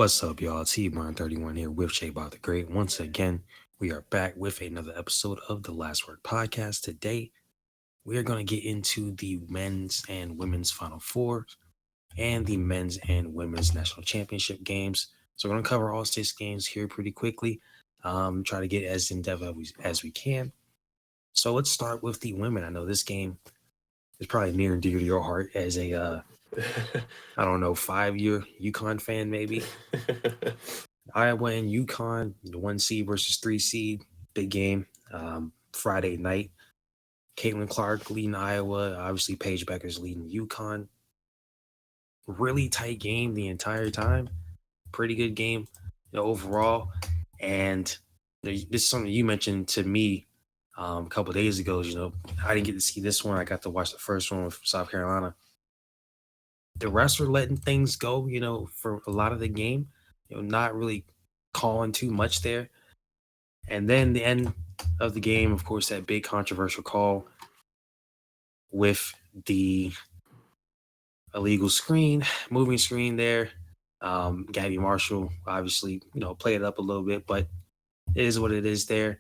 What's up, y'all? T-Burn31 here with Shay Bob the Great. Once again, we are back with another episode of the Last Word Podcast. Today, we are going to get into the men's and women's Final Four and the men's and women's national championship games. So we're going to cover all 6 games here pretty quickly. Try to get as in-depth as we can. So let's start with the women. I know this game is probably near and dear to your heart as a, I don't know, 5-year UConn fan maybe. Iowa and UConn, the 1 seed versus 3 seed, big game. Friday night. Caitlin Clark leading Iowa. Obviously, Paige Becker's leading UConn. Really tight game the entire time. Pretty good game, overall. And this is something you mentioned to me a couple of days ago. I didn't get to see this one. I got to watch the first one with South Carolina. The refs were letting things go, for a lot of the game. Not really calling too much there. And then the end of the game, of course, that big controversial call with the illegal moving screen there. Gabby Marshall obviously, played it up a little bit, but it is what it is there.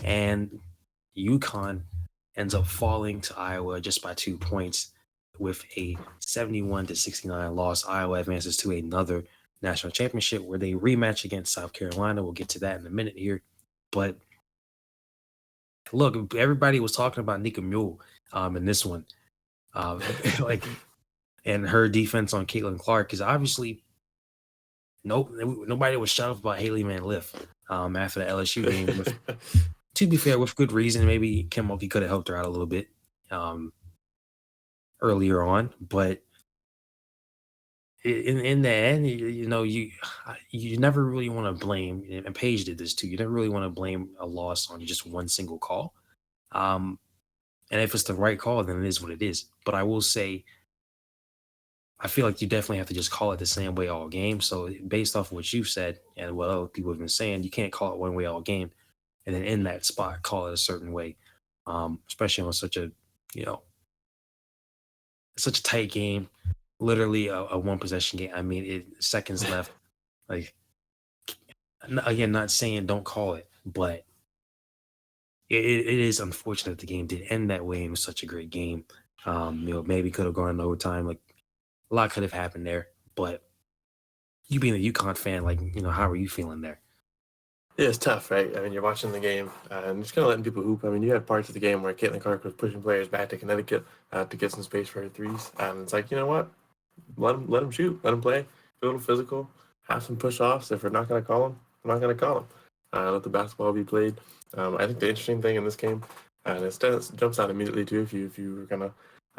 And UConn ends up falling to Iowa just by 2 points with a 71-69 loss. Iowa advances to another national championship where they rematch against South Carolina. We'll get to that in a minute here. But look, everybody was talking about Nika Mule in this one. And her defense on Caitlin Clark, because obviously nobody was shut up about Haley Van Lith after the LSU game. To be fair, with good reason. Maybe Kim Mulkey could have helped her out a little bit earlier on, but in the end, you never really want to blame, and Paige did this too. You never really want to blame a loss on just one single call. And if it's the right call, then it is what it is. But I will say, I feel like you definitely have to just call it the same way all game. So based off of what you've said and what other people have been saying, you can't call it one way all game and then in that spot call it a certain way, especially on such a tight game, literally a one possession game. I mean, seconds left. Like, again, not saying don't call it, but it is unfortunate the game did end that way. And it was such a great game. Maybe could have gone in overtime. Like, a lot could have happened there. But you being a UConn fan, how are you feeling there? Yeah, it's tough, right? I mean, you're watching the game and just kind of letting people hoop. I mean, you had parts of the game where Caitlin Clark was pushing players back to Connecticut to get some space for her threes. And it's like, you know what? Let them shoot. Let them play. Be a little physical. Have some push-offs. If we're not going to call them, we're not going to call them. Let the basketball be played. I think the interesting thing in this game, and it jumps out immediately too if you were going to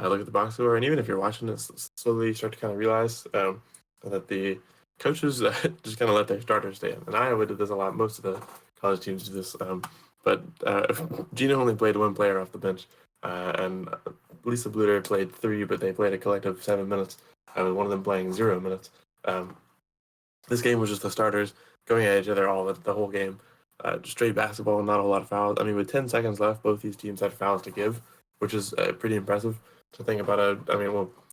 look at the box score, and even if you're watching it, slowly start to kind of realize that the coaches just kind of let their starters stay in. And Iowa did this a lot. Most of the college teams do this. But Gina only played one player off the bench. And Lisa Bluter played 3, but they played a collective 7 minutes. With one of them playing 0 minutes. This game was just the starters going at each other the whole game. Straight basketball, not a whole lot of fouls. I mean, with 10 seconds left, both these teams had fouls to give, which is pretty impressive to think about.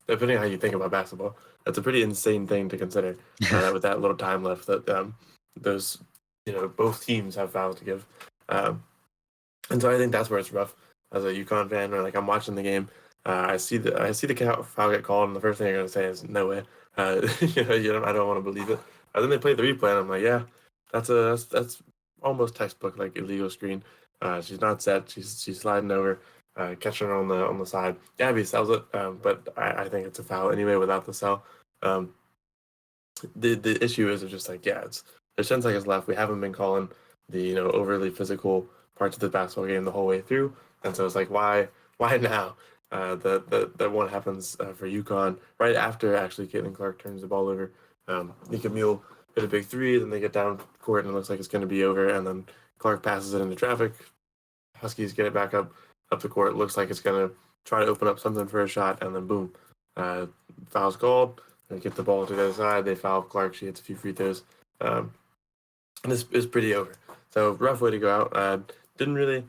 Depending on how you think about basketball, that's a pretty insane thing to consider. That with that little time left, that those both teams have fouls to give, and so I think that's where it's rough as a UConn fan. Or I'm watching the game, I see the foul get called, and the first thing I'm going to say is no way. I don't want to believe it. And then they play the replay, and I'm like, yeah, that's almost textbook illegal screen. She's not set. She's sliding over. Catching her on the side. Gabby sells it, but I think it's a foul anyway without the sell. The issue is just there's 10 seconds left. We haven't been calling the overly physical parts of the basketball game the whole way through, and so it's why now? That one happens for UConn right after actually Caitlin Clark turns the ball over. Nika Mule hit a big 3, then they get down court and it looks like it's going to be over, and then Clark passes it into traffic. Huskies get it back up the court. It looks like it's going to try to open up something for a shot, and then boom, foul's called. They get the ball to the other side. They foul Clark. She hits a few free throws. And this is pretty over. So rough way to go out. Didn't really.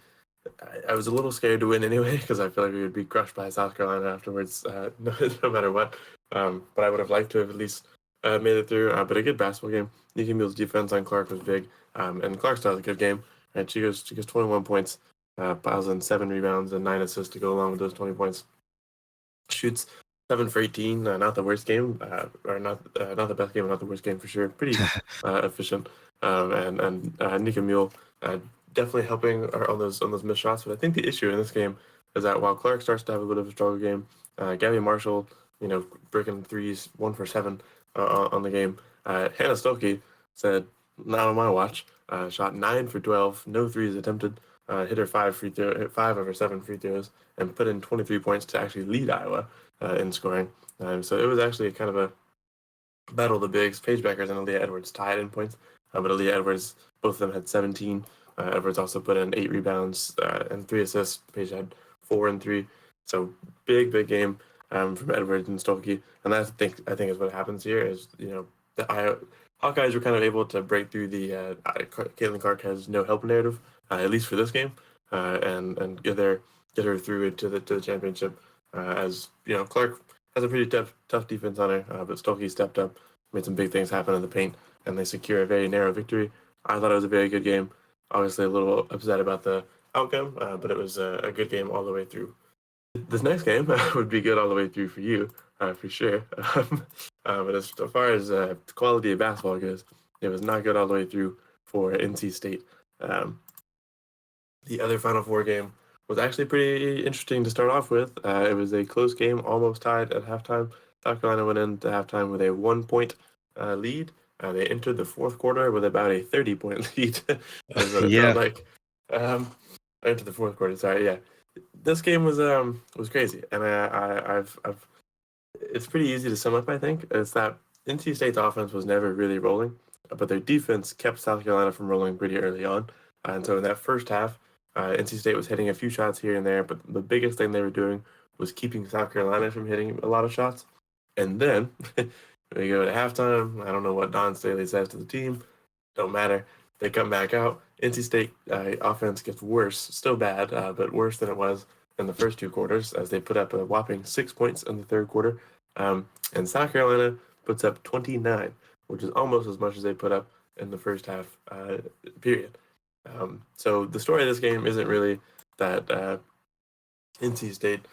I was a little scared to win anyway because I feel like we would be crushed by South Carolina afterwards, no matter what. But I would have liked to have at least made it through, but a good basketball game. Nika Mule's defense on Clark was big, and Clark still has a good game. Right, she goes 21 points, piles in 7 rebounds and 9 assists to go along with those 20 points. Shoots 7 for 18, not the worst game, or not the best game, not the worst game for sure. Pretty efficient, and Nika Mule definitely helping on those missed shots. But I think the issue in this game is that while Clark starts to have a bit of a struggle game, Gabby Marshall, breaking threes, 1 for 7 on the game. Hannah Stokey said, "Not on my watch." Shot 9 for 12, no threes attempted. Hit her 5 of her 7 free throws, and put in 23 points to actually lead Iowa in scoring. So it was actually kind of a battle of the bigs. Paige Beckers and Aaliyah Edwards tied in points, but Aaliyah Edwards, both of them had 17. Edwards also put in 8 rebounds and 3 assists. Paige had 4 and 3. So big game from Edwards and Stolke, and that's I think is what happens here. Is the Hawkeyes were kind of able to break through the Caitlin Clark has no help narrative, at least for this game, and get her through into the championship. As Clark has a pretty tough defense on her, but Stolke stepped up, made some big things happen in the paint, and they secure a very narrow victory. I thought it was a very good game. Obviously, a little upset about the outcome, but it was a good game all the way through. This next game would be good all the way through for you, for sure. But as far as quality of basketball goes, it was not good all the way through for NC State. Um, the other Final Four game was actually pretty interesting to start off with. It was a close game, almost tied at halftime. South Carolina went into halftime with a 1 point lead. They entered the fourth quarter with about a 30-point lead, is what it felt Yeah. like. Into the fourth quarter, sorry, yeah. This game was crazy, and I've it's pretty easy to sum up. I think it's that NC State's offense was never really rolling, but their defense kept South Carolina from rolling pretty early on. And so in that first half, NC State was hitting a few shots here and there, but the biggest thing they were doing was keeping South Carolina from hitting a lot of shots. And then we go to halftime. I don't know what Don Staley says to the team. Don't matter. They come back out. NC State offense gets worse, still bad, but worse than it was in the first 2 quarters, as they put up a whopping 6 points in the third quarter. And South Carolina puts up 29, which is almost as much as they put up in the first half period. So the story of this game isn't really that NC State,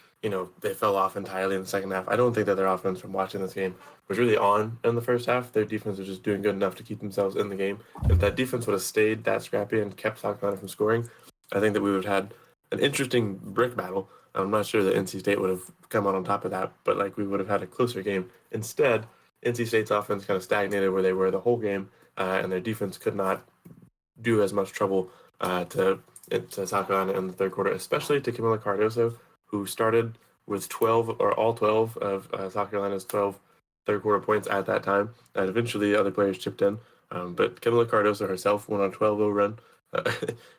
they fell off entirely in the second half. I don't think that their offense from watching this game was really on in the first half. Their defense was just doing good enough to keep themselves in the game. If that defense would have stayed that scrappy and kept South Carolina from scoring, I think that we would have had an interesting brick battle. I'm not sure that NC State would have come out on top of that, but like we would have had a closer game. Instead, NC State's offense kind of stagnated where they were the whole game, and their defense could not do as much trouble to South Carolina in the third quarter, especially to Camila Cardoso, who started with 12 or all 12 of South Carolina's 12 third quarter points at that time. And eventually other players chipped in. But Camila Cardoso herself went on a 12-0 run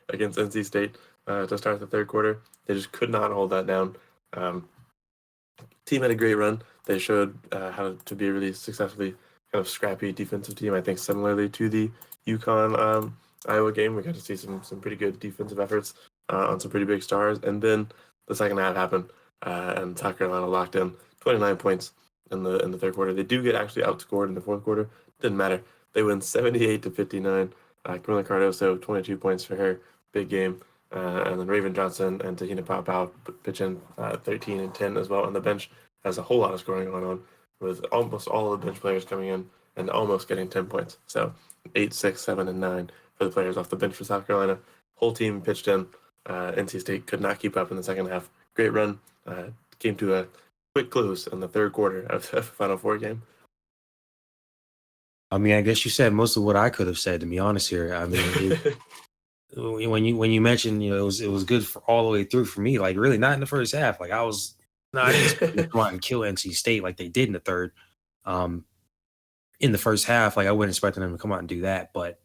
against NC State to start the third quarter. They just could not hold that down. Team had a great run. They showed how to be a really successfully kind of scrappy defensive team. I think similarly to the UConn Iowa game, we got to see some pretty good defensive efforts on some pretty big stars. And then the second half happened, and South Carolina locked in 29 points in the third quarter. They do get actually outscored in the fourth quarter. Didn't matter. They win 78-59. Camila Cardoso, 22 points for her, big game. And then Raven Johnson and Tahina Papau pitch in 13 and 10 as well. On the bench has a whole lot of scoring going on, with almost all of the bench players coming in and almost getting 10 points. So 8, 6, 7, and 9 for the players off the bench for South Carolina. Whole team pitched in. NC State could not keep up in the second half. Great run. Came to a quick close in the third quarter of the Final Four game. I mean, I guess you said most of what I could have said, to be honest here. I mean, when you mentioned, it was good for all the way through for me. Like, really, not in the first half. Like, I didn't expect them to come out and kill NC State like they did in the third. In the first half, like I wasn't expecting them to come out and do that, but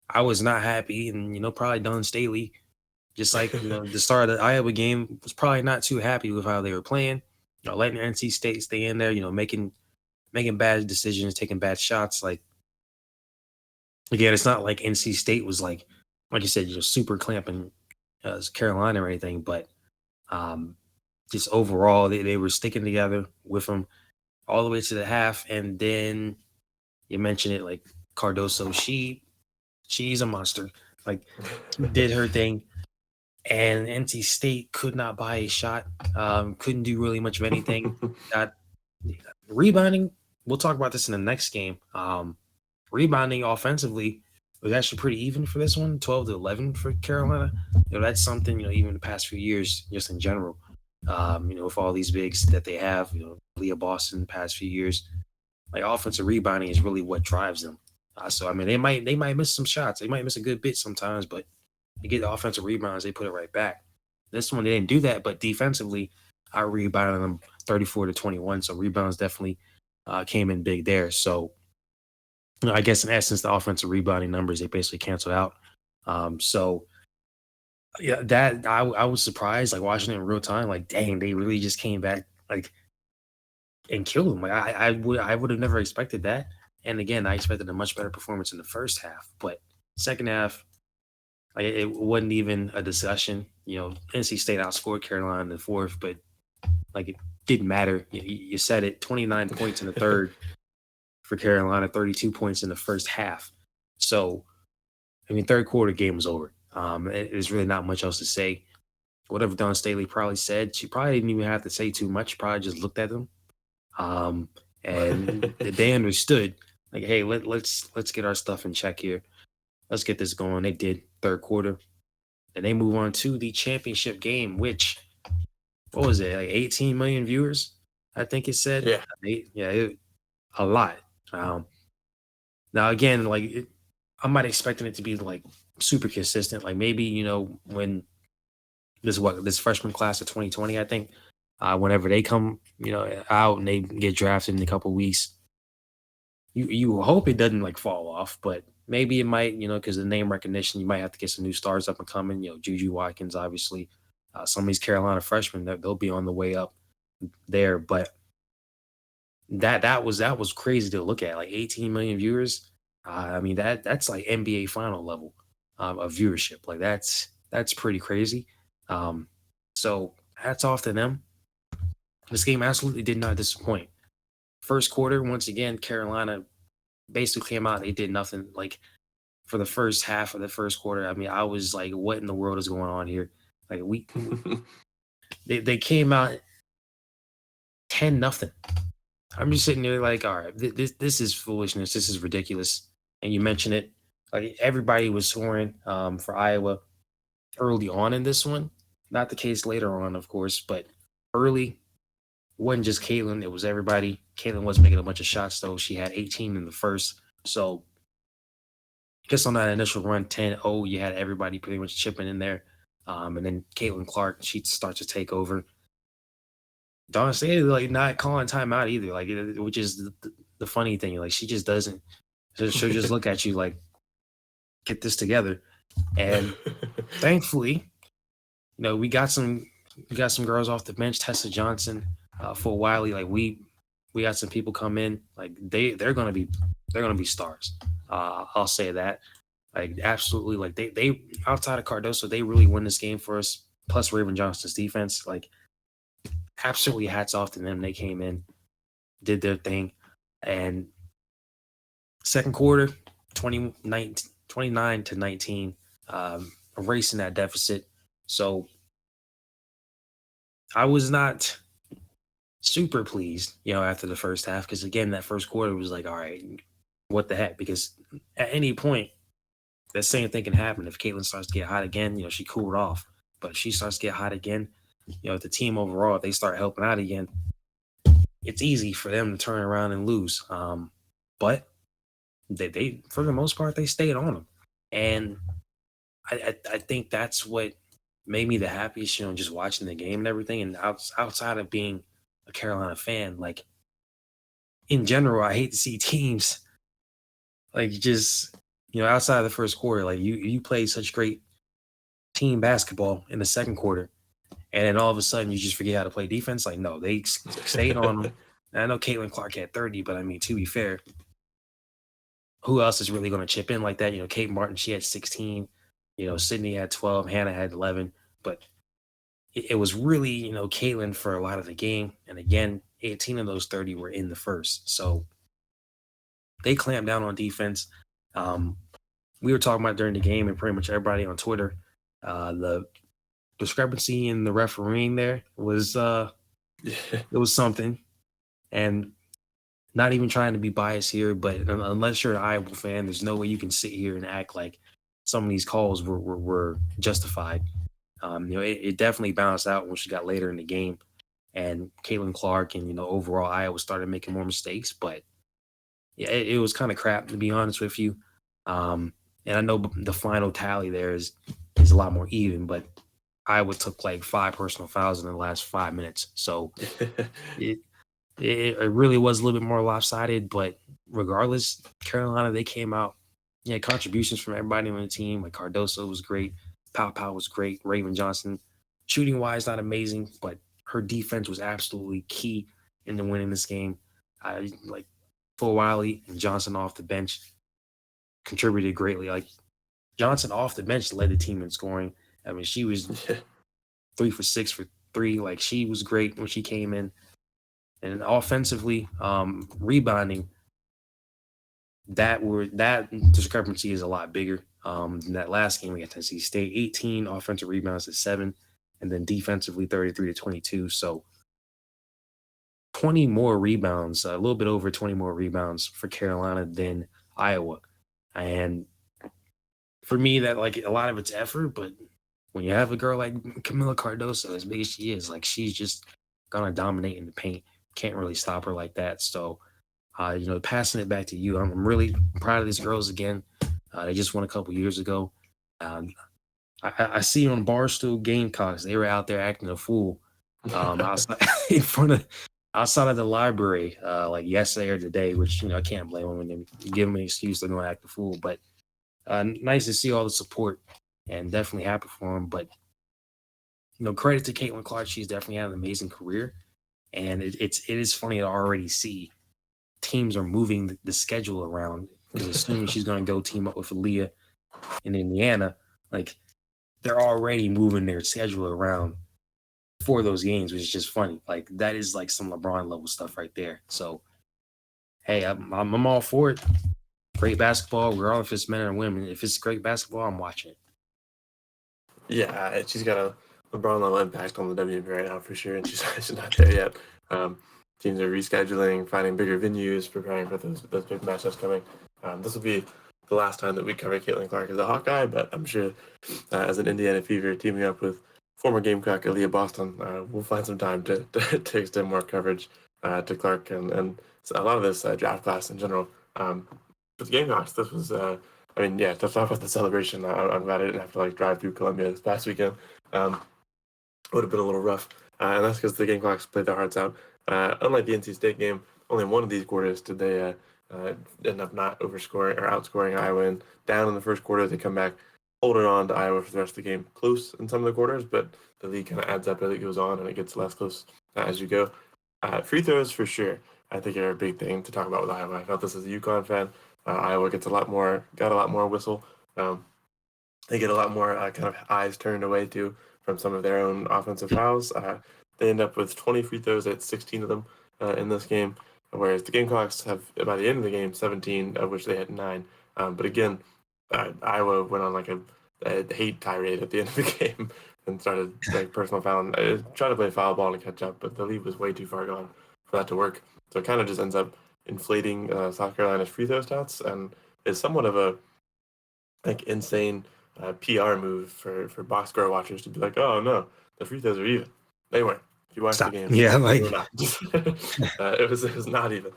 I was not happy, and probably Don Staley, just like the start of the Iowa game, was probably not too happy with how they were playing. Letting NC State stay in there, making bad decisions, taking bad shots. Like, again, it's not like NC State was like you said, super clamping Carolina or anything, but just overall, they were sticking together with them all the way to the half, and then You mentioned it, like Cardoso. She's a monster. Like did her thing, and NC State could not buy a shot. Couldn't do really much of anything. Got rebounding. We'll talk about this in the next game. Rebounding offensively was actually pretty even for this one, 12-11 for Carolina. That's something, even the past few years, just in general, with all these bigs that they have, Leah Boston the past few years, like offensive rebounding is really what drives them. So I mean, they might miss some shots, they might miss a good bit sometimes, but they get the offensive rebounds, they put it right back. This one they didn't do that, but defensively, I rebounded them 34-21. So rebounds definitely came in big there. So I guess in essence, the offensive rebounding numbers they basically canceled out. So yeah, that I was surprised, like watching it in real time. Like, dang, they really just came back like and killed them. Like I would have never expected that. And again, I expected a much better performance in the first half, but second half, like it wasn't even a discussion. NC State outscored Carolina in the fourth, but like it didn't matter. You said it. 29 points in the third for Carolina, 32 points in the first half. So, I mean, third quarter game was over. There's really not much else to say. Whatever Don Staley probably said, she probably didn't even have to say too much. She probably just looked at them, and they understood. Like, hey, let's get our stuff in check here. Let's get this going. They did third quarter, and they move on to the championship game, which what was it, like 18 million viewers? I think it said. Yeah. A lot. Now again, like I'm not expecting it to be like super consistent. Like maybe when this freshman class of 2020, I think, whenever they come out and they get drafted in a couple weeks, you hope it doesn't like fall off, but maybe it might, because the name recognition, you might have to get some new stars up and coming. Juju Watkins, obviously, some of these Carolina freshmen that they'll be on the way up there, but that was crazy to look at, like 18 million viewers. I mean that's like NBA final level of viewership. Like that's pretty crazy. So hats off to them. This game absolutely did not disappoint. First quarter, once again, Carolina basically came out. They did nothing. Like for the first half of the first quarter, I mean, I was like, "What in the world is going on here?" Like they came out 10-0. I'm just sitting there like, all right, this is foolishness. This is ridiculous. And you mentioned it, like everybody was scoring for Iowa early on in this one. Not the case later on, of course, but early wasn't just Caitlin. It was everybody. Caitlin was making a bunch of shots, though. She had 18 in the first. So just on that initial run, 10-0, you had everybody pretty much chipping in there. And then Caitlin Clark, she starts to take over. Dawn Staley like not calling timeout either, like which is the funny thing. Like she just doesn't. She'll just look at you like, get this together. And thankfully, we got some girls off the bench. Tessa Johnson, for Wiley. Like we got some people come in. Like they're gonna be stars. I'll say that. Like absolutely. Like they outside of Cardoso, they really win this game for us. Plus Raven Johnston's defense, like. Absolutely hats off to them. They came in, did their thing. And second quarter, 29-19, erasing that deficit. So I was not super pleased, after the first half, because again, that first quarter was like, all right, what the heck? Because at any point, that same thing can happen. If Caitlin starts to get hot again, she cooled off. But if she starts to get hot again, the team overall, if they start helping out again, it's easy for them to turn around and lose. But they for the most part, they stayed on them. And I think that's what made me the happiest, just watching the game and everything. And outside of being a Carolina fan, like in general, I hate to see teams like just, outside of the first quarter, like you play such great team basketball in the second quarter. And then all of a sudden, you just forget how to play defense. Like, no, they stayed on them. And I know Caitlin Clark had 30, but I mean, to be fair, who else is really going to chip in like that? Kate Martin, she had 16. Sydney had 12. Hannah had 11. But it was really, Caitlin for a lot of the game. And again, 18 of those 30 were in the first. So they clamped down on defense. We were talking about during the game, and pretty much everybody on Twitter, the discrepancy in the refereeing there was it was something. And not even trying to be biased here, but unless you're an Iowa fan, there's no way you can sit here and act like some of these calls were justified. It definitely balanced out when she got later in the game, and Caitlin Clark and overall Iowa started making more mistakes. But yeah, it was kind of crap, to be honest with you. And I know the final tally there is a lot more even, but Iowa took like 5 personal fouls in the last 5 minutes, so it it really was a little bit more lopsided. But regardless, Carolina, they came out. Yeah, contributions from everybody on the team. Like Cardoso was great, Pow was great, Raven Johnson, shooting wise not amazing, but her defense was absolutely key in the winning this game. I like Full Wiley and Johnson off the bench contributed greatly. Like Johnson off the bench led the team in scoring. I mean, she was 3 for 6 for 3. Like she was great when she came in. And offensively, rebounding, that discrepancy is a lot bigger. Than that last game against Tennessee State, 18 offensive rebounds to 7, and then defensively 33 to 22. So 20 more rebounds, a little bit over 20 more rebounds for Carolina than Iowa. And for me, that like a lot of it's effort, but when you have a girl like Camila Cardoso, as big as she is, like she's just gonna dominate in the paint. Can't really stop her like that. So, passing it back to you, I'm really proud of these girls again. They just won a couple years ago. Um, I see on Barstool Gamecocks, they were out there acting a fool outside in front of outside of the library like yesterday or today, which I can't blame them when they give them an excuse they're going to act a fool. But nice to see all the support and definitely happy for them. But credit to Caitlin Clark, she's definitely had an amazing career, and it is funny to already see teams are moving the schedule around because assuming she's going to go team up with Aaliyah in Indiana, like they're already moving their schedule around for those games, which is just funny. Like that is like some LeBron level stuff right there. So, hey, I'm all for it. Great basketball, regardless if it's men or women. If it's great basketball, I'm watching it. Yeah, she's got a LeBron level impact on the WNBA right now for sure, and she's not there yet. Teams are rescheduling, finding bigger venues, preparing for those big matchups coming. This will be the last time that we cover Caitlin Clark as a Hawkeye, but I'm sure as an Indiana Fever teaming up with former Gamecock Aaliyah Boston, we'll find some time to extend more coverage to Clark and a lot of this draft class in general. With the Gamecocks, this was to talk about the celebration, I'm glad I didn't have to drive through Columbia this past weekend. Would have been a little rough, and that's because the Gamecocks played their hearts out. Unlike the NC State game, only in one of these quarters did they end up not overscoring or outscoring Iowa. And down in the first quarter, they come back, holding on to Iowa for the rest of the game. Close in some of the quarters, but the lead kind of adds up as it goes on, and it gets less close as you go. Free throws for sure, I think, are a big thing to talk about with Iowa. I felt this as a UConn fan. Iowa got a lot more whistle. They get a lot more kind of eyes turned away too from some of their own offensive fouls. They end up with 20 free throws at 16 of them in this game, whereas the Gamecocks have, by the end of the game, 17, of which they had 9. But again, Iowa went on a hate tirade at the end of the game and started personal fouling, trying to play foul ball to catch up, but the lead was way too far gone for that to work. So it kind of just ends up inflating South Carolina's free throw stats and is somewhat of a insane PR move for box score watchers to be like, oh no, the free throws are even. They weren't. If you watch the game, yeah, they were not. It was not even.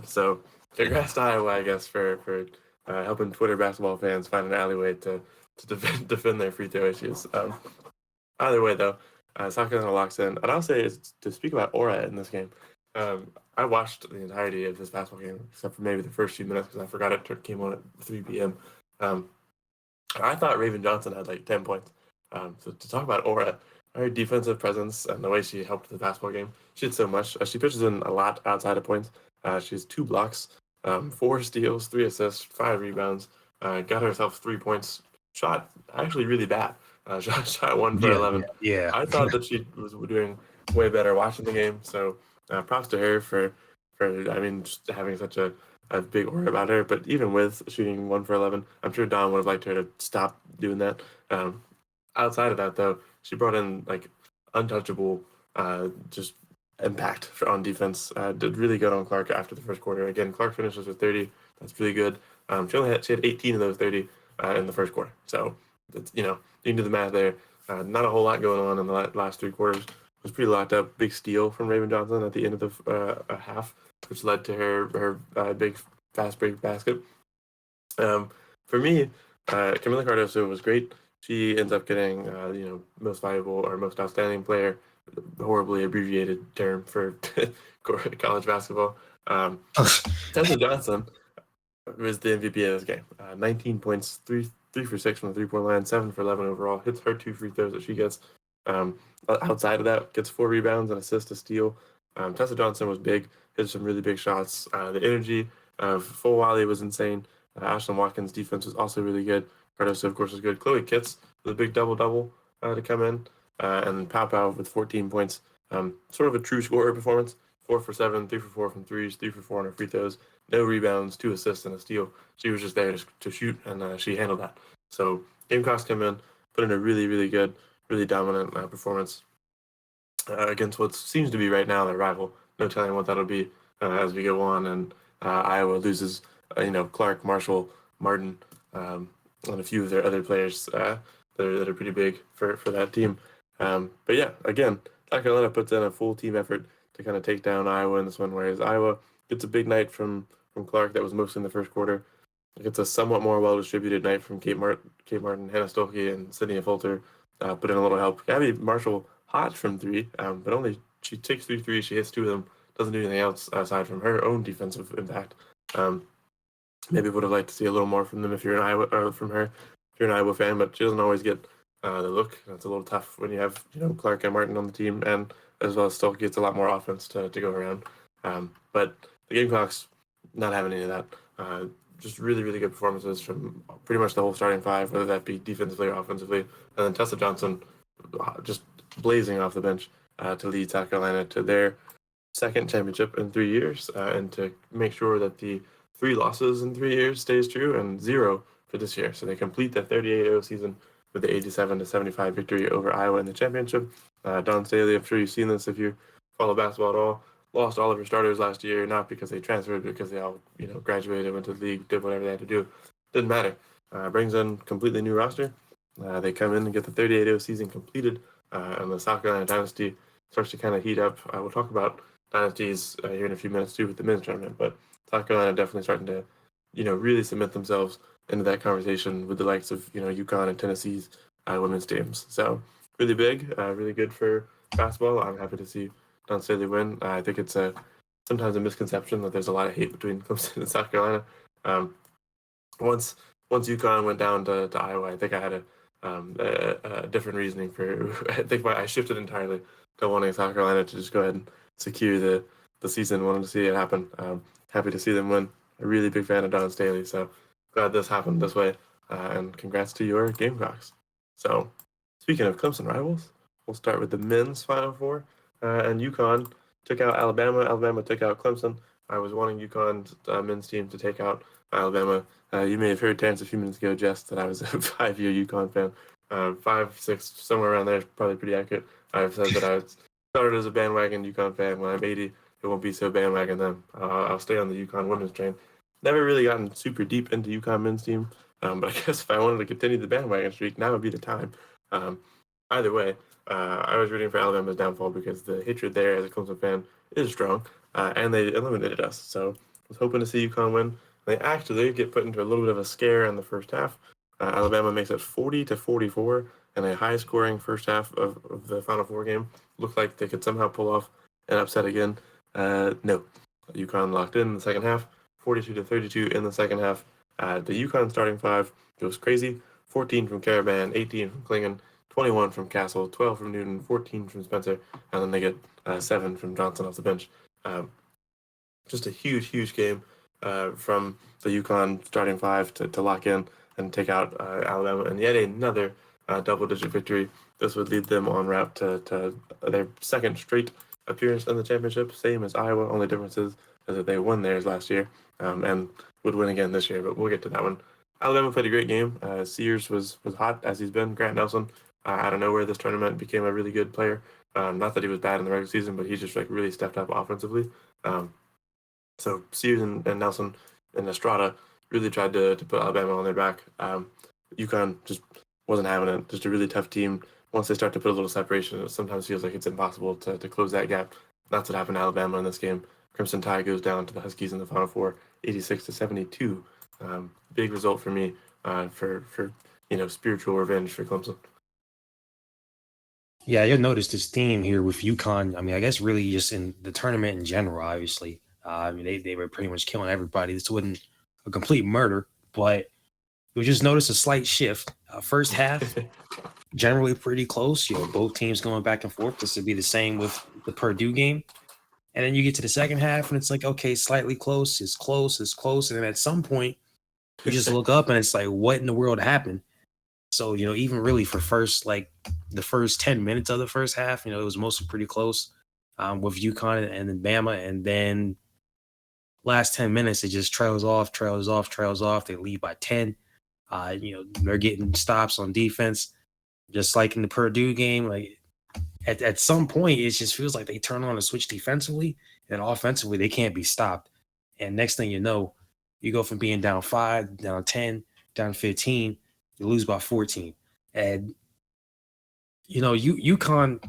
So congrats to Iowa, I guess, for helping Twitter basketball fans find an alleyway to defend their free throw issues. Either way, though, South Carolina locks in. And I'll say, to speak about aura in this game, I watched the entirety of this basketball game, except for maybe the first few minutes because I forgot it came on at 3 p.m. I thought Raven Johnson had 10 points. So to talk about aura, her defensive presence and the way she helped the basketball game, she did so much. She pitches in a lot outside of points. She has 2 blocks, 4 steals, 3 assists, 5 rebounds, got herself 3 points, shot actually really bad. Shot 1 for 11. Yeah. I thought that she was doing way better watching the game. So props to her for just having such a a big aura about her. But even with shooting 1 for 11, I'm sure Dawn would have liked her to stop doing that. Outside of that, though, she brought in like untouchable, just impact on defense. Did really good on Clark after the first quarter. Again, Clark finishes with 30. That's really good. She had 18 of those 30 in the first quarter. So that's, you can do the math there. Not a whole lot going on in the last 3 quarters. It was pretty locked up. Big steal from Raven Johnson at the end of the half, which led to her big fast break basket. For me, Camila Cardoso was great. She ends up getting, most valuable or most outstanding player, horribly abbreviated term for college basketball. Tessa Johnson was the MVP of this game. 19 points, three for 6 from the 3-point line, 7 for 11 overall. Hits her 2 free throws that she gets. Outside of that, gets 4 rebounds, an assist, a steal. Tessa Johnson was big, hit some really big shots. The energy of Full Wally was insane. Ashlyn Watkins' defense was also really good. Cardoso, of course, was good. Chloe Kitts with a big double-double to come in. And Pow Pow with 14 points. Sort of a true scorer performance. 4 for 7, 3 for 4 from threes, 3 for 4 on her free throws. No rebounds, 2 assists, and a steal. She was just there to shoot, and she handled that. So Gamecocks come in, put in a really, really good, really dominant performance against what seems to be right now their rival. No telling what that'll be as we go on, and Iowa loses, Clark, Marshall, Martin, and a few of their other players that are pretty big for that team. But yeah, again, South Carolina puts in a full team effort to kind of take down Iowa in this one, whereas Iowa gets a big night from Clark that was mostly in the first quarter. It gets a somewhat more well-distributed night from Kate Martin, Hannah Stolke, and Sydney Fulter. Put in a little help. Gabby Marshall hot from 3, but only she takes 3 threes. She hits 2 of them. Doesn't do anything else aside from her own defensive impact. Maybe would have liked to see a little more from them if you're an Iowa or from her if you're an Iowa fan, but she doesn't always get the look. It's a little tough when you have Clark and Martin on the team, and as well as Stolke gets a lot more offense to go around. But the Gamecocks not having any of that. Just really, really good performances from pretty much the whole starting 5, whether that be defensively or offensively. And then Tessa Johnson just blazing off the bench to lead South Carolina to their second championship in 3 years and to make sure that the 3 losses in 3 years stays true and 0 for this year. So they complete the 38-0 season with the 87-75 victory over Iowa in the championship. Dawn Staley, I'm sure you've seen this if you follow basketball at all. Lost all of her starters last year, not because they transferred, because they all graduated, went to the league, did whatever they had to do. Didn't matter. Brings in completely new roster. They come in and get the 38-0 season completed, and the South Carolina dynasty starts to kind of heat up. We'll talk about dynasties here in a few minutes too with the men's tournament, but South Carolina definitely starting to, really submit themselves into that conversation with the likes of UConn and Tennessee's women's teams. So really big, really good for basketball. I'm happy to see Dawn Staley win. I think it's sometimes a misconception that there's a lot of hate between Clemson and South Carolina. Once UConn went down to Iowa, I think I had a different reasoning for. I think I shifted entirely to wanting South Carolina to just go ahead and secure the season. Wanted to see it happen. Happy to see them win. A really big fan of Dawn Staley, so glad this happened this way. And congrats to your Gamecocks. So, speaking of Clemson rivals, we'll start with the men's Final Four. And UConn took out Alabama. Alabama took out Clemson. I was wanting UConn's men's team to take out Alabama. You may have heard Terrence a few minutes ago, Jess, that I was a 5-year UConn fan. 5, 6, somewhere around there is probably pretty accurate. I've said that I started as a bandwagon UConn fan. When I'm 80, it won't be so bandwagon then. I'll stay on the UConn women's train. Never really gotten super deep into UConn men's team, but I guess if I wanted to continue the bandwagon streak, now would be the time. Either way, I was rooting for Alabama's downfall because the hatred there as a Clemson fan is strong, and they eliminated us. So I was hoping to see UConn win. They actually get put into a little bit of a scare in the first half. Alabama makes it 40-44 in a high-scoring first half of the Final Four game. Looked like they could somehow pull off an upset again. No, UConn locked in the second half, 42-32 in the second half. The UConn starting 5 goes crazy. 14 from Caravan, 18 from Klingon, 21 from Castle, 12 from Newton, 14 from Spencer, and then they get 7 from Johnson off the bench. Just a huge, huge game from the UConn starting 5 to lock in and take out Alabama, and yet another double-digit victory. This would lead them en route to their second straight appearance in the championship, same as Iowa. Only difference is that they won theirs last year and would win again this year. But we'll get to that one. Alabama played a great game. Sears was hot as he's been. Grant Nelson, out of nowhere this tournament, became a really good player. Not that he was bad in the regular season, but he just like really stepped up offensively. So Sears and Nelson and Estrada really tried to put Alabama on their back. UConn just wasn't having it. Just a really tough team. Once they start to put a little separation, it sometimes feels like it's impossible to close that gap. That's what happened to Alabama in this game. Crimson Tide goes down to the Huskies in the Final Four, 86-72. Big result for me for spiritual revenge for Clemson. Yeah, you'll notice this theme here with UConn. I mean, I guess really just in the tournament in general, obviously. I mean, they were pretty much killing everybody. This wasn't a complete murder, but you'll just notice a slight shift. First half, generally pretty close. Both teams going back and forth. This would be the same with the Purdue game. And then you get to the second half, and it's like, okay, slightly close. It's close. It's close. And then at some point, you just look up, and it's like, what in the world happened? So, even really for the first 10 minutes of the first half, it was mostly pretty close with UConn and then Bama. And then last 10 minutes, it just trails off. They lead by 10. They're getting stops on defense, just like in the Purdue game. Like at some point, it just feels like they turn on a switch defensively, and offensively, they can't be stopped. And next thing you know, you go from being down 5, down 10, down 15, you lose by 14. And UConn,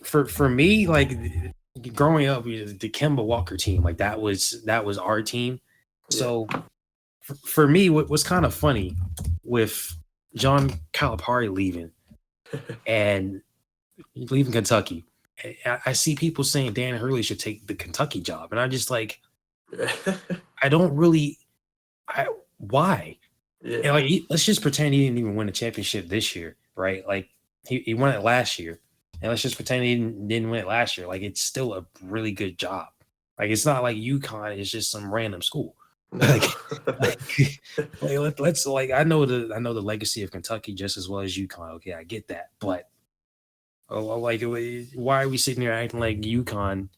for me, like growing up, the Kemba Walker team, like that was our team. Yeah. So for me, what was kind of funny with John Calipari leaving and leaving Kentucky, I see people saying Dan Hurley should take the Kentucky job, and I'm just like, I don't really, why? Yeah. And let's just pretend he didn't even win a championship this year, right? Like he won it last year, and let's just pretend he didn't win it last year. Like it's still a really good job. Like it's not like UConn is just some random school. Let's I know the legacy of Kentucky just as well as UConn. Okay, I get that, but why are we sitting here acting like UConn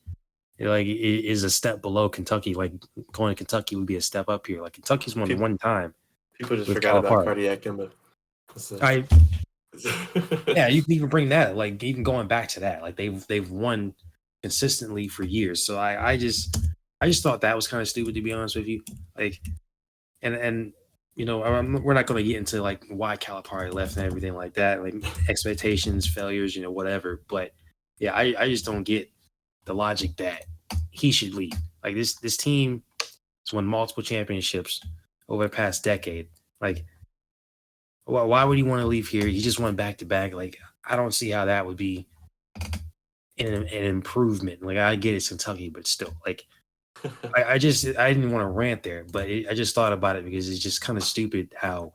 is a step below Kentucky? Like going to Kentucky would be a step up here. Like Kentucky's won one time. People just forgot about cardiac Kemba. Yeah, you can even bring that. Like even going back to that, like they've won consistently for years. So I just thought that was kind of stupid, to be honest with you. Like, and we're not going to get into like why Calipari left and everything like that, like expectations, failures, whatever. But yeah, I just don't get the logic that he should leave. Like this team has won multiple championships over the past decade. Like, why would he want to leave here? He just went back to back. Like, I don't see how that would be an improvement. Like, I get it's Kentucky, but still, like, I didn't want to rant there, but I just thought about it because it's just kind of stupid how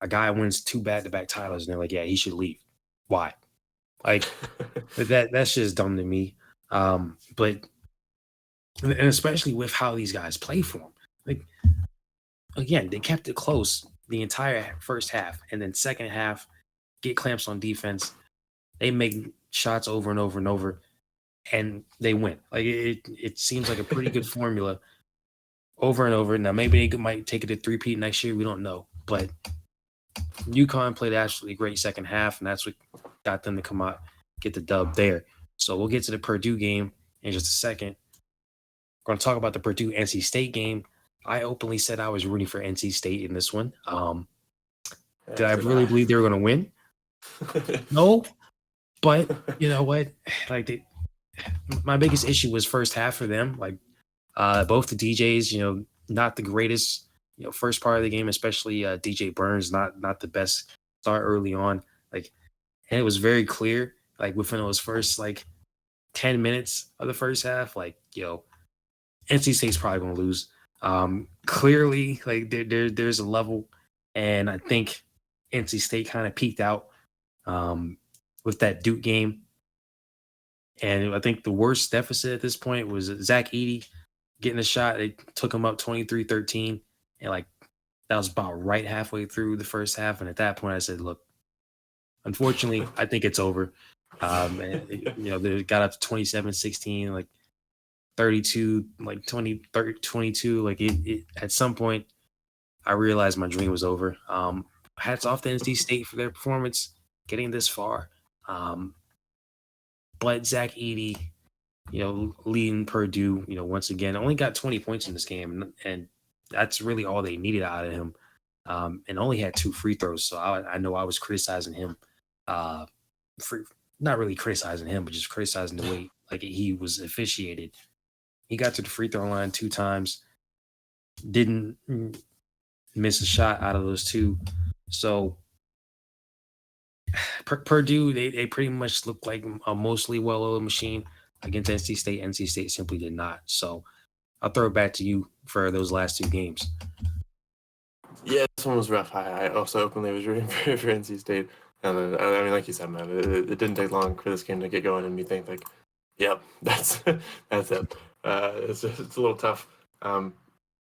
a guy wins 2 back-to-back titles and they're like, yeah, he should leave. Why? Like, that's just dumb to me. But and especially with how these guys play for him. Like, again, they kept it close the entire first half, and then second half, get clamps on defense. They make shots over and over and over, and they win. Like it seems like a pretty good formula over and over. Now maybe they might take it to 3-peat next year. We don't know, but UConn played absolutely great second half, and that's what got them to come out, get the dub there. So we'll get to the Purdue game in just a second. We're going to talk about the Purdue NC State game. I openly said I was rooting for NC State in this one. Did I really believe they were going to win? No, but you know what? Like my biggest issue was first half for them. Like both the DJs, not the greatest. First part of the game, especially DJ Burns, not the best start early on. Like, and it was very clear, like within those first 10 minutes of the first half, NC State's probably going to lose. Clearly, like there's a level, and I think NC State kind of peaked out with that Duke game. And I think the worst deficit at this point was Zach Edey getting a shot. It took him up 23-13, and that was about right halfway through the first half. And at that point, I said, "Look, unfortunately, I think it's over." And they got up to 27-16. Like 32, like 20, 30, 22. Like at some point, I realized my dream was over. Hats off to NC State for their performance, getting this far. Um, but Zach Edey, leading Purdue, once again, only got 20 points in this game, and that's really all they needed out of him. And only had 2 free throws, so I know I was criticizing him, uh, for not really criticizing him, but just criticizing the way like he was officiated. He got to the free throw line 2 times, didn't miss a shot out of those 2. So Purdue, they pretty much looked like a mostly well-oiled machine against NC State. NC State simply did not. So I'll throw it back to you for those last 2 games. Yeah, this one was rough. I also openly was rooting for NC State. And I mean, like you said, man, it didn't take long for this game to get going and me think like, yep, that's it. It's a little tough.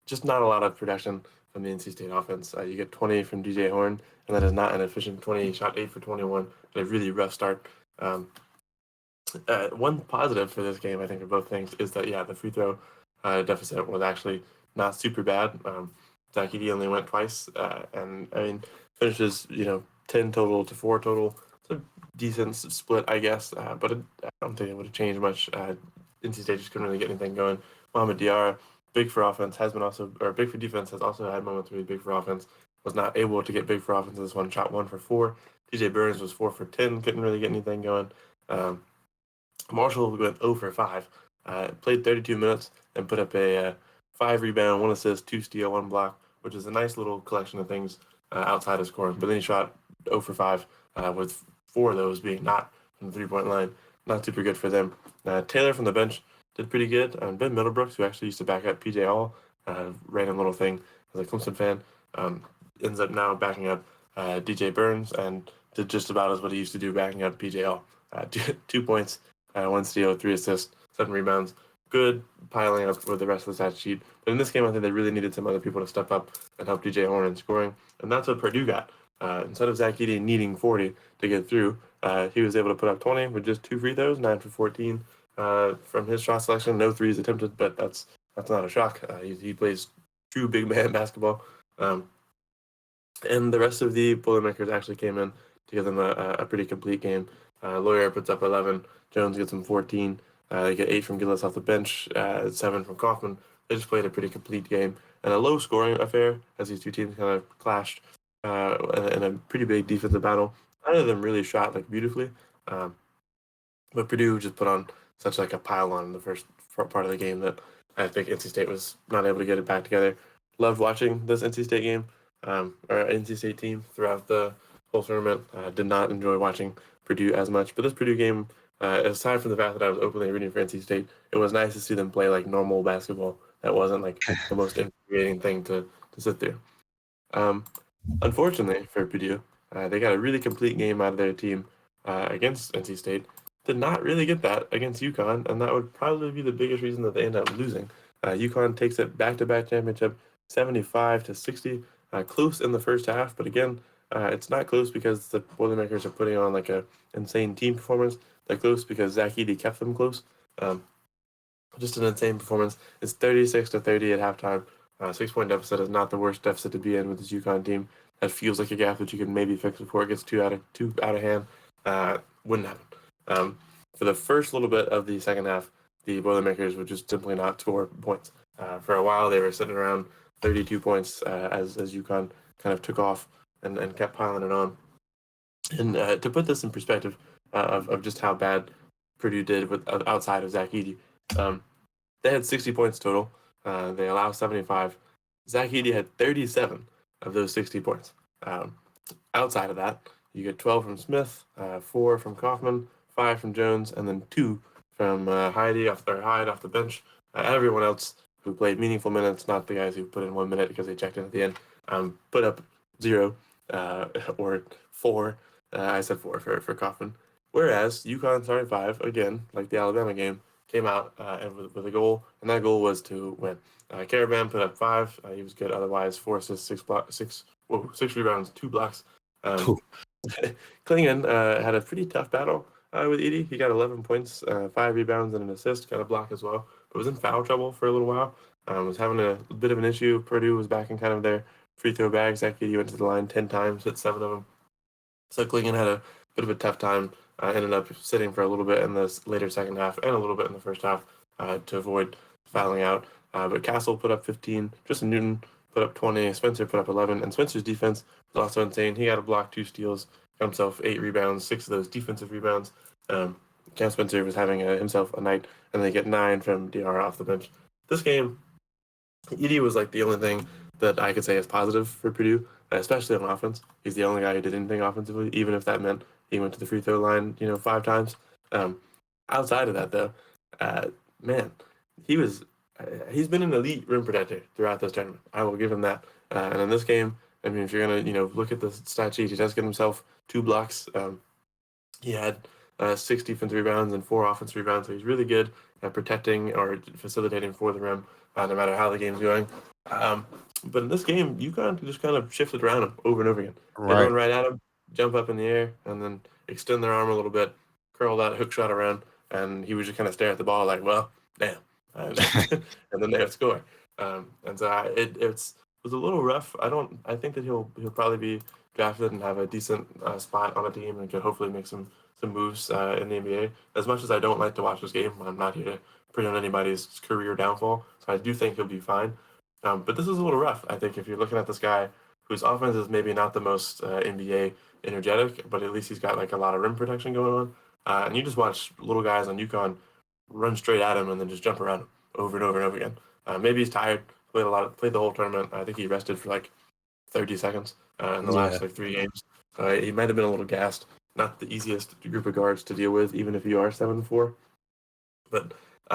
Just not a lot of production from the NC State offense. You get 20 from DJ Horn, and that is not an efficient 20. Shot 8 for 21, but a really rough start. One positive for this game, I think, of both things is that the free throw deficit was actually not super bad. Zach Edey only went twice, and I mean finishes 10 total to 4 total. It's a decent split, I guess, but I don't think it would have changed much. NC State just couldn't really get anything going. Mohamed Diarra, big for offense, big for defense, has also had moments where he's big for offense. Was not able to get big for offense in this one. Shot 1 for 4. DJ Burns was 4 for 10. Couldn't really get anything going. Marshall went 0 for 5. Played 32 minutes and put up a 5 rebound, 1 assist, 2 steal, 1 block, which is a nice little collection of things outside of scoring. But then he shot 0 for 5, with 4 of those being not from the 3-point line. Not super good for them. Taylor from the bench did pretty good. Ben Middlebrooks, who actually used to back up PJ Hall, random little thing as a Clemson fan, ends up now backing up DJ Burns and did just about as what he used to do backing up PJ Hall. 2 points, 1 steal, 3 assists, 7 rebounds. Good piling up with the rest of the stat sheet. But in this game, I think they really needed some other people to step up and help DJ Horn in scoring. And that's what Purdue got. Instead of Zach Edey needing 40 to get through, he was able to put up 20 with just 2 free throws, 9 for 14 from his shot selection. No threes attempted, but that's not a shock. He plays true big man basketball. And the rest of the Boilermakers actually came in to give them a pretty complete game. Lawyer puts up 11. Jones gets him 14. They get 8 from Gillis off the bench, 7 from Kaufman. They just played a pretty complete game and a low-scoring affair as these 2 teams kind of clashed in a pretty big defensive battle. None of them really shot beautifully, but Purdue just put on such a pile on in the first part of the game that I think NC State was not able to get it back together. Loved watching this NC State game, or NC State team throughout the whole tournament. Did not enjoy watching Purdue as much, but this Purdue game, aside from the fact that I was openly rooting for NC State, it was nice to see them play normal basketball. That wasn't the most infuriating thing to sit through. Unfortunately for Purdue, they got a really complete game out of their team against NC State. Did not really get that against UConn, and that would probably be the biggest reason that they end up losing. UConn takes it back-to-back championship, 75-60, close in the first half, but again, it's not close because the Boilermakers are putting on a insane team performance. They're close because Zach Edey kept them close. Just an insane performance. It's 36-30 at halftime. 6-point deficit is not the worst deficit to be in with this UConn team. That feels like a gap that you can maybe fix before it gets too out of hand. Wouldn't happen. For the first little bit of the second half, the Boilermakers would just simply not score points. For a while, they were sitting around 32 points as UConn kind of took off and kept piling it on. And to put this in perspective of just how bad Purdue did with outside of Zach Edey, they had 60 points total. They allowed 75. Zach Edey had 37 of those 60 points. Outside of that, you get 12 from Smith, 4 from Kaufman, 5 from Jones, and then 2 from Hyde off the bench. Everyone else who played meaningful minutes, not the guys who put in 1 minute because they checked in at the end, put up 0 or 4. I said 4 for Kaufman. Whereas UConn starting 5, again, like the Alabama game, came out and with a goal, and that goal was to win. Caravan put up 5. He was good otherwise. 4 assists, 6 rebounds, 2 blocks. Klingon had a pretty tough battle with Edey. He got 11 points, 5 rebounds, and an assist. Got a block as well. but was in foul trouble for a little while. Was having a bit of an issue. Purdue was back in kind of their free throw bag. Zach Edey went to the line 10 times, hit 7 of them. So Klingon had a bit of a tough time. Ended up sitting for a little bit in the later second half and a little bit in the first half to avoid fouling out. But Castle put up 15. Tristan Newton put up 20. Spencer put up 11. And Spencer's defense was also insane. He got a block, 2 steals, got himself 8 rebounds, 6 of those defensive rebounds. Cam Spencer was having himself a night, and they get 9 from DR off the bench. This game, Edey was like the only thing that I could say is positive for Purdue, especially on offense. He's the only guy who did anything offensively, even if that meant he went to the free throw line, 5 times. Outside of that, though, man, he's been an elite rim protector throughout this tournament. I will give him that. And in this game, I mean, if you're gonna, look at the stat sheet, he does get himself 2 blocks. He had 6 defensive rebounds and 4 offensive rebounds, so he's really good at protecting or facilitating for the rim, no matter how the game's going. But in this game, UConn just kind of shifted around him over and over again. They run right at him, jump up in the air, and then extend their arm a little bit, curl that hook shot around, and he would just kind of stare at the ball like, well, damn. And then they would score. And so it was a little rough. I think that he'll probably be drafted and have a decent spot on a team and could hopefully make some moves in the NBA. As much as I don't like to watch this game, I'm not here to predict anybody's career downfall. So I do think he'll be fine. But this is a little rough. I think if you're looking at this guy whose offense is maybe not the most NBA energetic, but at least he's got like a lot of rim protection going on. And you just watch little guys on UConn run straight at him and then just jump around him over and over and over again. Maybe he's tired. Played the whole tournament. I think he rested for like 30 seconds in the last like 3 games. He might have been a little gassed. Not the easiest group of guards to deal with, even if you are 7-4. But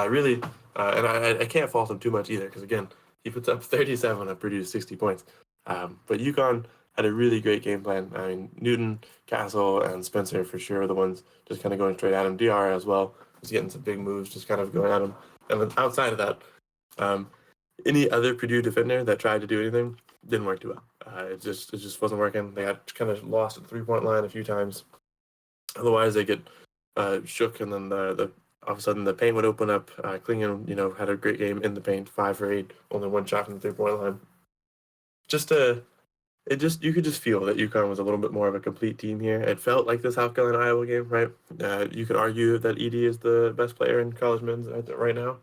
really, and I can't fault him too much either, because again, he puts up 37 and Purdue 60 points. But UConn had a really great game plan. I mean, Newton, Castle, and Spencer for sure are the ones just kind of going straight at him. DR as well was getting some big moves, just kind of going at him. And then outside of that, any other Purdue defender that tried to do anything didn't work too well. It just wasn't working. They got kind of lost at the 3-point line a few times. Otherwise, they get shook, and then the all of a sudden the paint would open up. Klingon, had a great game in the paint, 5 for 8, only 1 shot from the 3-point line. You could just feel that UConn was a little bit more of a complete team here. It felt like the South Carolina Iowa game, right? You could argue that Edey is the best player in college men's right now.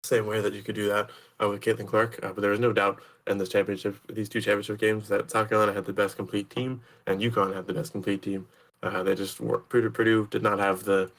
Same way that you could do that with Caitlin Clark, but there was no doubt in these 2 championship games that South Carolina had the best complete team and UConn had the best complete team. They just were Purdue did not have the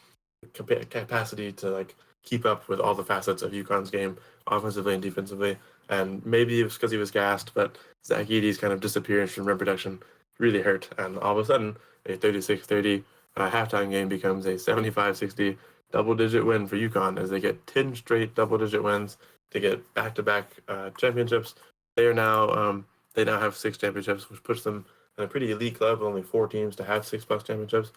capacity to keep up with all the facets of UConn's game, offensively and defensively. And maybe it was because he was gassed, but Zach Edey's kind of disappearance from rim protection really hurt. And all of a sudden, a 36-30 halftime game becomes a 75-60 double-digit win for UConn as they get 10 straight double-digit wins to get back-to-back championships. They now have 6 championships, which puts them in a pretty elite club with only 4 teams to have 6+ championships.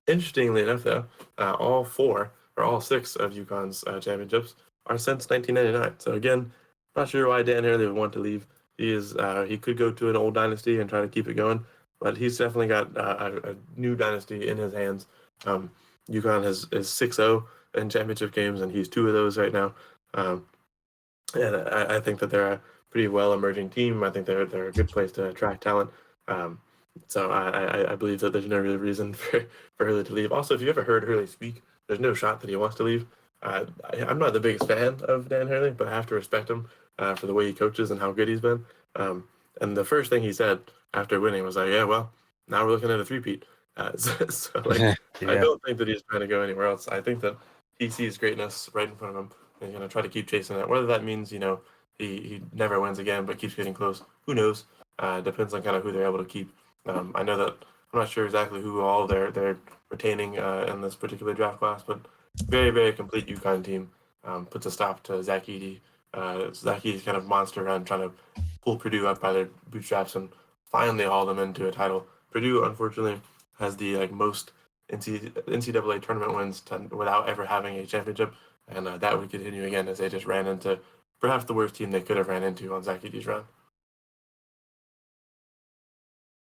Interestingly enough, though, all 6 of UConn's championships are since 1999. So again, not sure why Dan Hurley would want to leave. He could go to an old dynasty and try to keep it going, but he's definitely got a new dynasty in his hands. UConn is 6-0 in championship games, and he's 2 of those right now. And I think that they're a pretty well emerging team. I think they're a good place to attract talent. So I believe that there's no real reason for Hurley to leave. Also, if you ever heard Hurley speak, there's no shot that he wants to leave. I'm not the biggest fan of Dan Hurley, but I have to respect him for the way he coaches and how good he's been. And the first thing he said after winning was like, yeah, well, now we're looking at a 3-peat. I don't think that he's trying to go anywhere else. I think that he sees greatness right in front of him and he's going to try to keep chasing it. Whether that means, he never wins again but keeps getting close, who knows? Depends on kind of who they're able to keep. I know that I'm not sure exactly who all they're retaining in this particular draft class, but very, very complete UConn team. Puts a stop to Zach Edey. Zach Edey's kind of monster run trying to pull Purdue up by their bootstraps and finally haul them into a title. Purdue, unfortunately, has the most NCAA tournament wins without ever having a championship, and that would continue again as they just ran into perhaps the worst team they could have ran into on Zach Edey's run.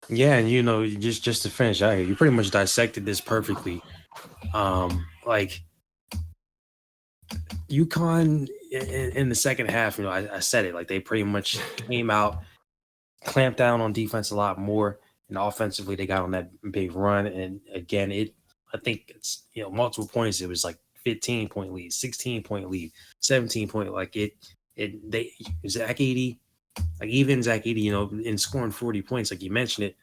Yeah, and just to finish out here, you pretty much dissected this perfectly. UConn in the second half, I said it, like they pretty much came out, clamped down on defense a lot more, and offensively they got on that big run. And again, I think it's multiple points. It was like 15-point lead, 16-point lead, 17-point. Like they Zach Edey, like even Zach Edey, in scoring 40 points, like you mentioned it.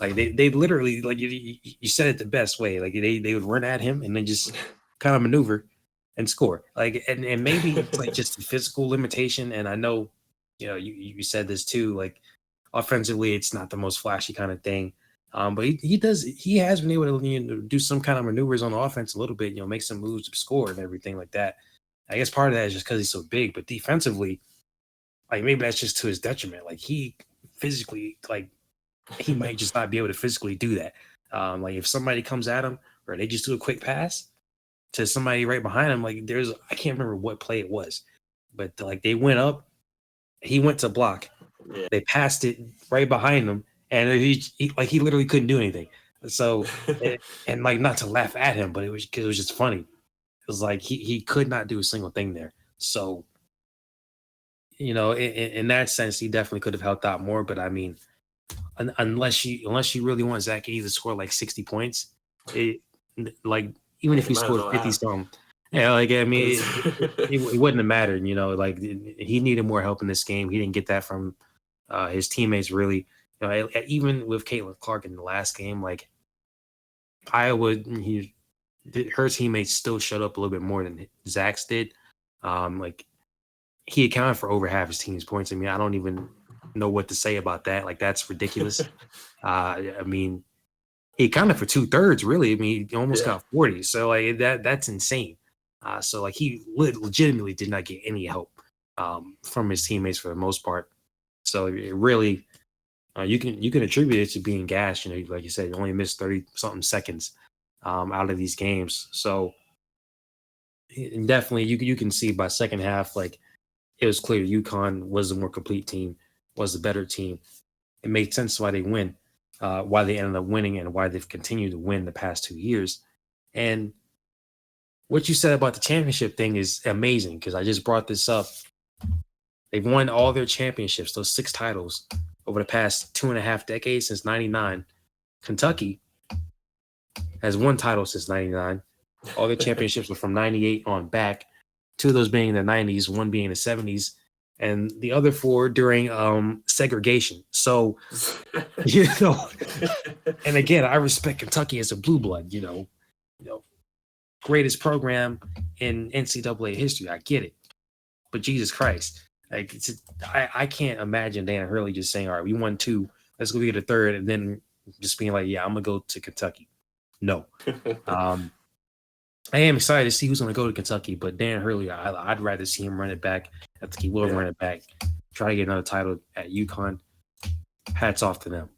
Like they literally, like you said it the best way. Like they would run at him and then just kind of maneuver and score. Like and maybe it's like just the physical limitation. And I know, you said this too. Like offensively, it's not the most flashy kind of thing. But he has been able to do some kind of maneuvers on the offense a little bit. Make some moves to score and everything like that. I guess part of that is just because he's so big. But defensively, like maybe that's just to his detriment. Like he physically, like he might just not be able to physically do that. Like if somebody comes at him or they just do a quick pass to somebody right behind him, like I can't remember what play it was, but like they went up, he went to block, they passed it right behind him, and he literally couldn't do anything. So and like not to laugh at him, but it was because it was just funny. It was like he could not do a single thing there. So in that sense, he definitely could have helped out more. But I mean, unless you really want Zach Edey to score like 60 points, like even if he scored 50 something, like I mean, it wouldn't have mattered. Like he needed more help in this game. He didn't get that from his teammates really. Even with Caitlin Clark in the last game, like Iowa, her teammates still shut up a little bit more than Zach's did. Like he accounted for over half his team's points. I mean, I don't even know what to say about that. Like that's ridiculous. I mean, he accounted for 2/3 really. I mean, he almost got 40. So like that's insane. So like he legitimately did not get any help from his teammates for the most part. So it really, you can attribute it to being gassed. Like you said, you only missed 30 something seconds out of these games. So and definitely you can see by second half, like it was clear UConn was the more complete team, was the better team. It made sense why they why they ended up winning, and why they've continued to win the past 2 years. And what you said about the championship thing is amazing, because I just brought this up. They've won all their championships, those 6 titles, over the past 2.5 decades since '99. Kentucky has 1 title since '99. All their championships were from '98 on back. 2 of those being in the '90s, 1 being in the '70s, and the other 4 during segregation. So, and again, I respect Kentucky as a blue blood. Greatest program in NCAA history. I get it, but Jesus Christ, like I can't imagine Dan Hurley just saying, "All right, we won 2, let's go get a 3rd," and then just being like, "Yeah, I'm gonna go to Kentucky." No. I am excited to see who's going to go to Kentucky, but Dan Hurley, I'd rather see him run it back. I think he will run it back. Try to get another title at UConn. Hats off to them.